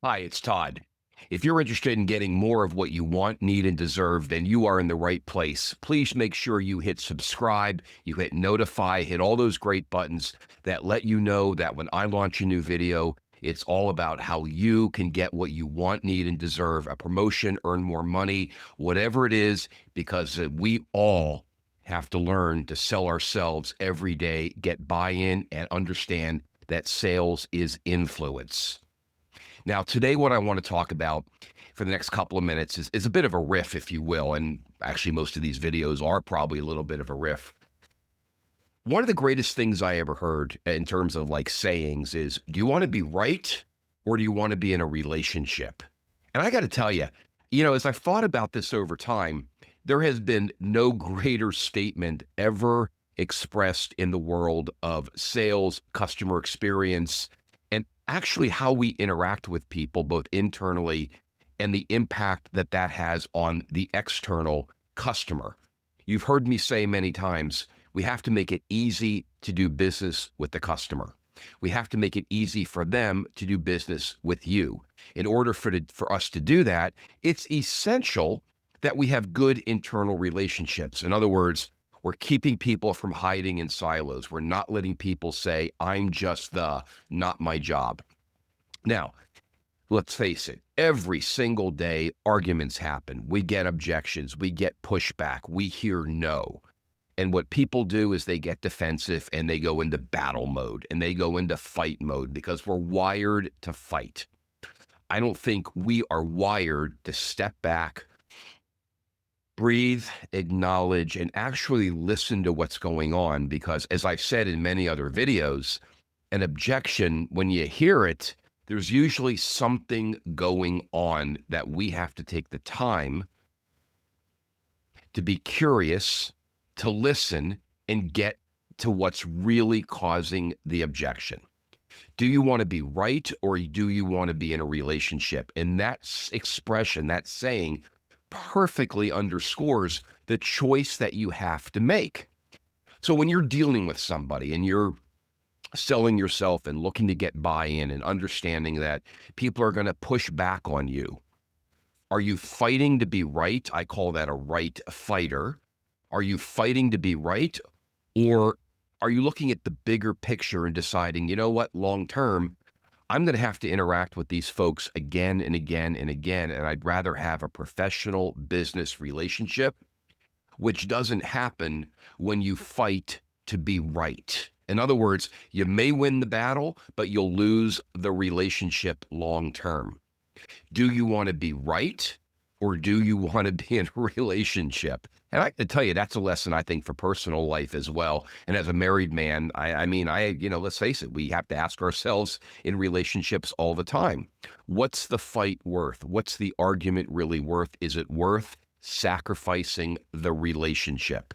Hi, it's Todd. If you're interested in getting more of what you want, need, and deserve, then you are in the right place. Please make sure you hit subscribe, you hit notify, hit all those great buttons that let you know that when I launch a new video, it's all about how you can get what you want, need, and deserve, a promotion, earn more money, whatever it is, because we all have to learn to sell ourselves every day, get buy-in, and understand that sales is influence. Now, today, what I want to talk about for the next couple of minutes is a bit of a riff, if you will. And actually, most of these videos are probably a little bit of a riff. One of the greatest things I ever heard in terms of like sayings is, do you want to be right or do you want to be in a relationship? And I got to tell you, as I've thought about this over time, there has been no greater statement ever expressed in the world of sales, customer experience, and actually how we interact with people, both internally and the impact that that has on the external customer. You've heard me say many times, we have to make it easy to do business with the customer. We have to make it easy for them to do business with you. In order for us to do that, it's essential that we have good internal relationships. In other words, we're keeping people from hiding in silos. We're not letting people say, I'm just not my job. Now, let's face it, every single day, arguments happen. We get objections. We get pushback. We hear no. And what people do is they get defensive and they go into battle mode and they go into fight mode because we're wired to fight. I don't think we are wired to step back, breathe, acknowledge, and actually listen to what's going on. Because as I've said in many other videos, an objection, when you hear it, there's usually something going on that we have to take the time to be curious, to listen, and get to what's really causing the objection. Do you want to be right or do you want to be in a relationship? And that expression, that saying, perfectly underscores the choice that you have to make. So when you're dealing with somebody and you're selling yourself and looking to get buy-in and understanding that people are going to push back on you, are you fighting to be right? I call that a right fighter. Are you fighting to be right? Or are you looking at the bigger picture and deciding, you know what, long term, I'm going to have to interact with these folks again and again and again, and I'd rather have a professional business relationship, which doesn't happen when you fight to be right. In other words, you may win the battle, but you'll lose the relationship long term. Do you want to be right or do you want to be in a relationship? And I can tell you that's a lesson I think for personal life as well. And as a married man, let's face it, we have to ask ourselves in relationships all the time, what's the fight worth? What's the argument really worth? Is it worth sacrificing the relationship?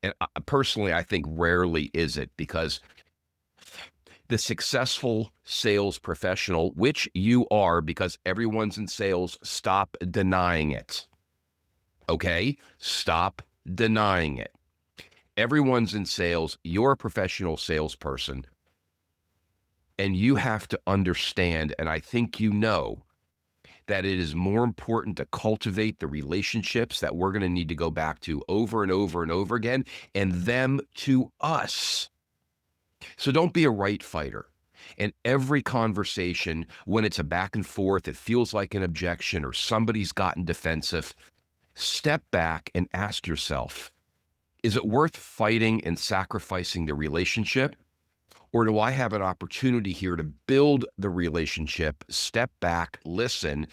And personally, I think rarely is it, because the successful sales professional, which you are, because everyone's in sales, stop denying it. Okay? Stop denying it. Everyone's in sales. You're a professional salesperson. And you have to understand, and I think you know, that it is more important to cultivate the relationships that we're going to need to go back to over and over and over again, and them to us. So don't be a right fighter. And every conversation, when it's a back and forth, it feels like an objection or somebody's gotten defensive, step back and ask yourself, is it worth fighting and sacrificing the relationship? Or do I have an opportunity here to build the relationship, step back, listen,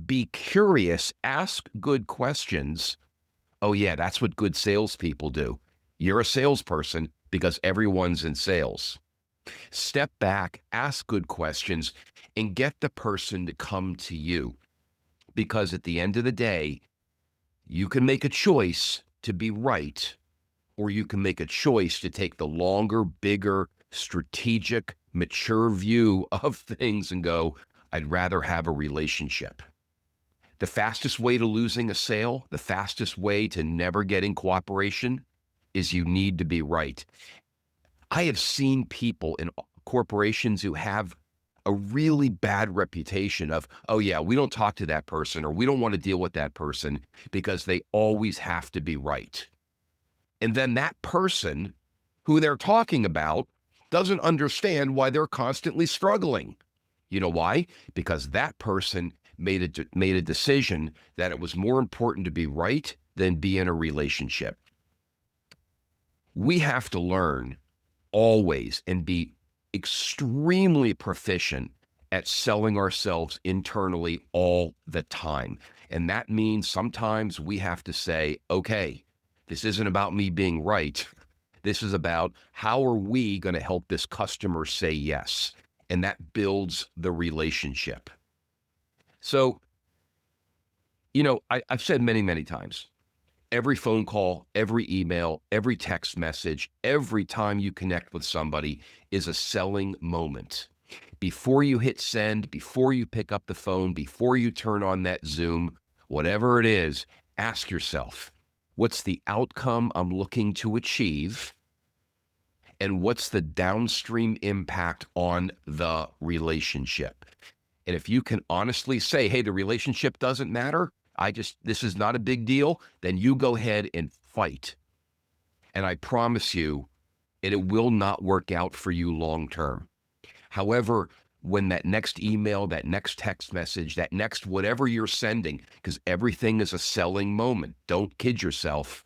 be curious, ask good questions? Oh, yeah, that's what good salespeople do. You're a salesperson because everyone's in sales. Step back, ask good questions, and get the person to come to you. Because at the end of the day, you can make a choice to be right, or you can make a choice to take the longer, bigger, strategic, mature view of things and go, I'd rather have a relationship. The fastest way to losing a sale, the fastest way to never getting cooperation is you need to be right. I have seen people in corporations who have a really bad reputation of, oh yeah, we don't talk to that person or we don't want to deal with that person because they always have to be right. And then that person who they're talking about doesn't understand why they're constantly struggling. You know why? Because that person made a decision that it was more important to be right than be in a relationship. We have to learn always and be extremely proficient at selling ourselves internally all the time. And that means sometimes we have to say, okay, this isn't about me being right. This is about how are we going to help this customer say yes? And that builds the relationship. So, I've said many, many times, every phone call, every email, every text message, every time you connect with somebody is a selling moment. Before you hit send, before you pick up the phone, before you turn on that Zoom, whatever it is, ask yourself, what's the outcome I'm looking to achieve? And what's the downstream impact on the relationship? And if you can honestly say, hey, the relationship doesn't matter, this is not a big deal, then you go ahead and fight. And I promise you, it will not work out for you long term. However, when that next email, that next text message, that next whatever you're sending, because everything is a selling moment. Don't kid yourself.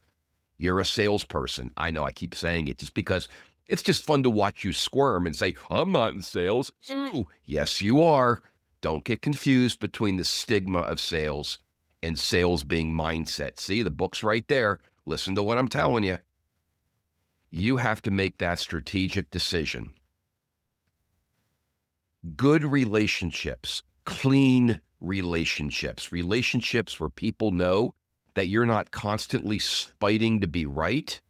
You're a salesperson. I know I keep saying it just because it's just fun to watch you squirm and say, I'm not in sales. Ooh, yes, you are. Don't get confused between the stigma of sales and sales being mindset. See, the book's right there. Listen to what I'm telling you. You have to make that strategic decision. Good relationships, clean relationships, relationships where people know that you're not constantly fighting to be right,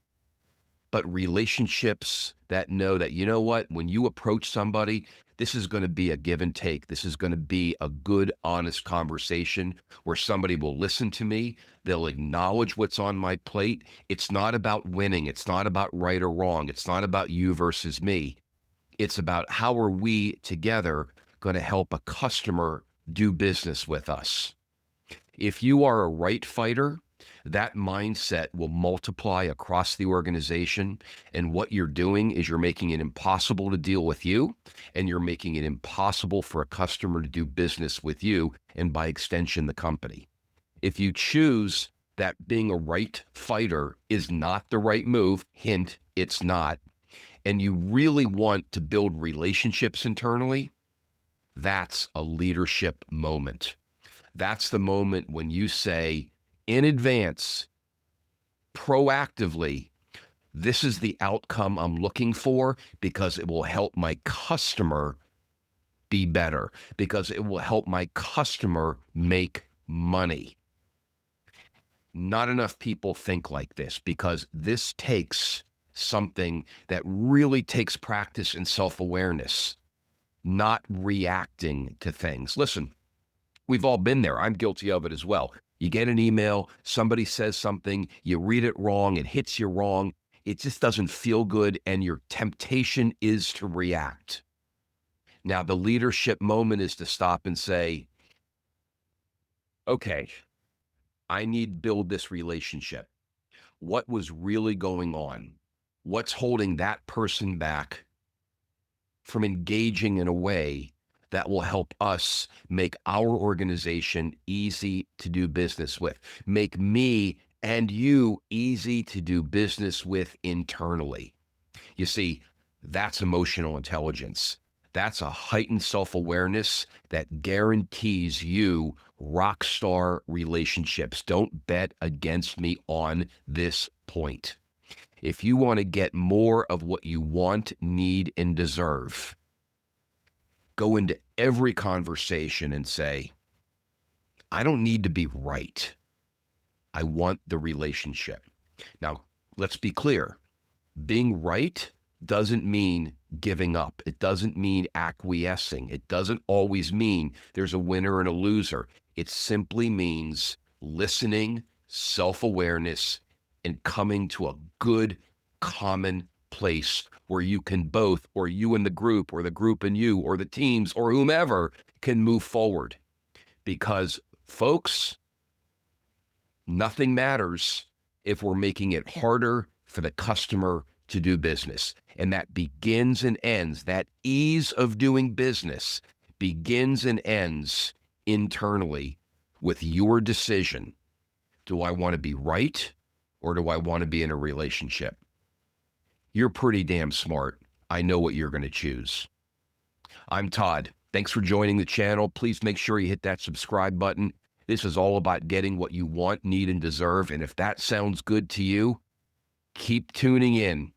but relationships that know that, you know what, when you approach somebody, this is going to be a give and take. This is going to be a good, honest conversation where somebody will listen to me. They'll acknowledge what's on my plate. It's not about winning. It's not about right or wrong. It's not about you versus me. It's about how are we together going to help a customer do business with us. If you are a right fighter, that mindset will multiply across the organization. And what you're doing is you're making it impossible to deal with you, and you're making it impossible for a customer to do business with you, and by extension, the company. If you choose that being a right fighter is not the right move, hint, it's not, and you really want to build relationships internally, that's a leadership moment. That's the moment when you say in advance, proactively, this is the outcome I'm looking for because it will help my customer be better, because it will help my customer make money. Not enough people think like this because this takes something that really takes practice and self-awareness, not reacting to things. Listen, we've all been there. I'm guilty of it as well. You get an email, somebody says something, you read it wrong, it hits you wrong, it just doesn't feel good, and your temptation is to react. Now, the leadership moment is to stop and say, okay, I need to build this relationship. What was really going on? What's holding that person back from engaging in a way that will help us make our organization easy to do business with, make me and you easy to do business with internally. You see, that's emotional intelligence. That's a heightened self-awareness that guarantees you rock star relationships. Don't bet against me on this point. If you want to get more of what you want, need, and deserve, go into every conversation and say, I don't need to be right. I want the relationship. Now, let's be clear. Being right doesn't mean giving up. It doesn't mean acquiescing. It doesn't always mean there's a winner and a loser. It simply means listening, self-awareness, and coming to a good common place where you can both, or you and the group, or the group and you, or the teams, or whomever can move forward. Because, folks, nothing matters if we're making it harder for the customer to do business. And that begins and ends, that ease of doing business begins and ends internally with your decision. Do I want to be right, or do I want to be in a relationship? You're pretty damn smart. I know what you're going to choose. I'm Todd. Thanks for joining the channel. Please make sure you hit that subscribe button. This is all about getting what you want, need, and deserve. And if that sounds good to you, keep tuning in.